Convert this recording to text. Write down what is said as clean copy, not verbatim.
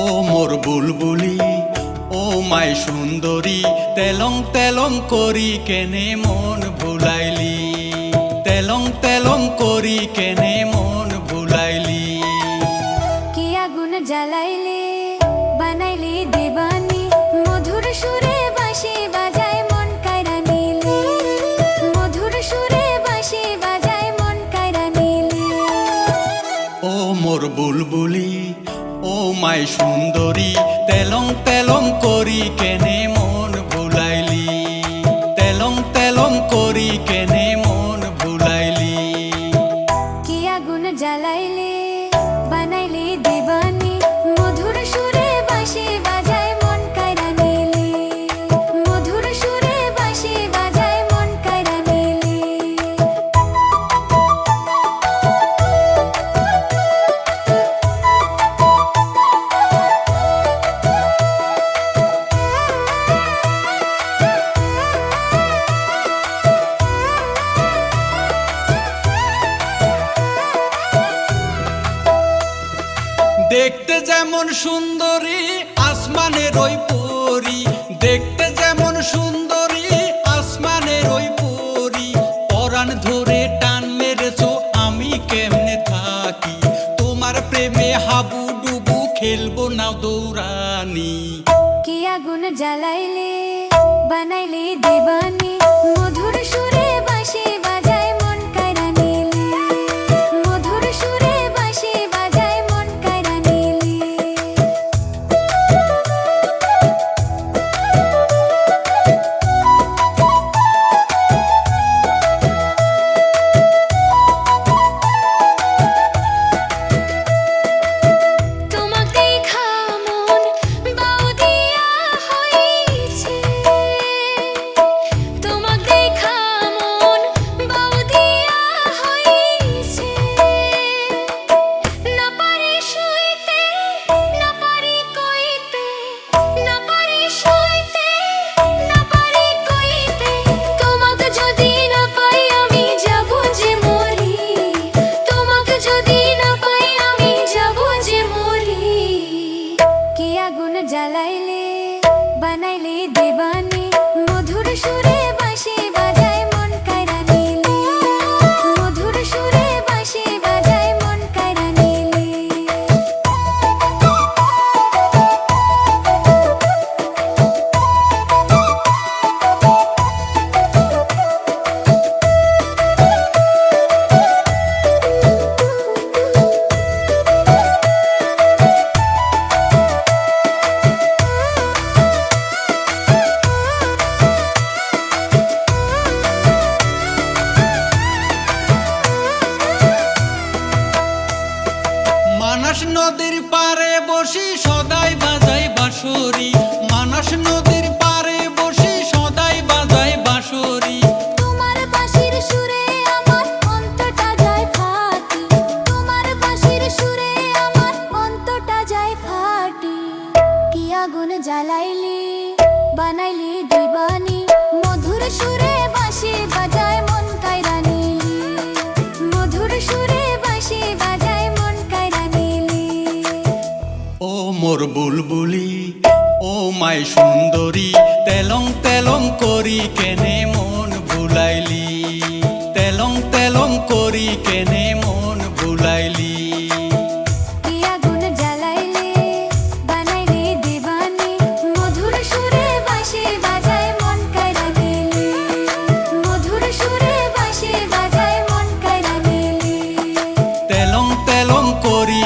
মোর বুলবুলি ও মাই সুন্দরী, তেলং তেলং করি কেনে মন ভুলাইলি, তেলং তেলং করি কেনে মন ভুলাইলি। কি আগুন জ্বালাইলে বানাইলে দেবানি, মধুর সুরে বাঁশি বাজায় মন কায়রা নিলে, মধুর সুরে বাঁশি বাজায় মন কায়রা নিলে। ও মোর বুলবুলি ও মাই সুন্দরী, তেলং তেলং করি কেনে মন ভুলাইলি, তেলং তেলং করি কেনে মন ভুলাইলি। কি আগুন জ্বালাইলে বানাইলে দেবানি, মধুর সুরে বাঁশি বাজায় মন কায়রা নিলে, মধুর সুরে বাঁশি বাজায় মন কায়রা নিলে। দেখতে যেমন সুন্দরী আসমানের ওই পরী, দেখতে যেমন সুন্দরী আসমানের ওই পরী, পরাণ ধরে টান মেরেছো আমি কেমনে থাকি, তোমার প্রেমে হাবু ডুবু খেলবো না দৌড়ানি। কি আগুন জ্বালাইলে বানাইলে দেবানি, মধুর সুরে বাঁশি বাজায় মন কায়রা নিলে, মধুর সুরে বাঁশি বাজায় মন কায়রা নিলে। তোমাকে দেখা মন বাউদিয়া হইছে, তোমাকে দেখা মন বাউদিয়া হইছে। না পারি শুইতে, না পারি কইতে, না পারি শুইতে, না পারি কইতে। তোমাকে যদি না পাই আমি যাব যে মরি, তোমাকে যদি না পাই আমি যাব যে মরি। কি আগুন জ্বালাইলে বানাইলে দেবানি, মধুর সুরে বাঁশি বাজায় মন কায়রা নিলে, মধুর সুরে বাঁশি বাজায় মন কায়রা নিলে। মানস নদীর পারে বসি সদাই বাজাই বাঁশরি, মানস নদীর পারে বসি সদাই বাজাই বাঁশরি। তোমার বাঁশির সুরে আমার অন্তরটা যায় ফাটি, তোমার বাঁশির সুরে আমার অন্তরটা যায় ফাটি। কি আগুন জ্বালাইলে বানাইলে দেবানি, মধুর সুরে বাঁশি বাজায় মন কায়রা নিলে, মধুর সুরে বাঁশি বাজায় মন কায়রা নিলে। ও মোর বুলবুলি ও মাই সুন্দরী, তেলং তেলং করি কেনে মন ভুলাইলি, তেলং তেলং করি কেনে মন ভুলাইলি। কি আগুন জ্বালাইলে বানাইলে দেবানি, মধুর সুরে বাঁশি বাজায় মন কায়রা নিলে, মধুর সুরে বাঁশি বাজায় মন কায়রা নিলে। তেলং তেলং করি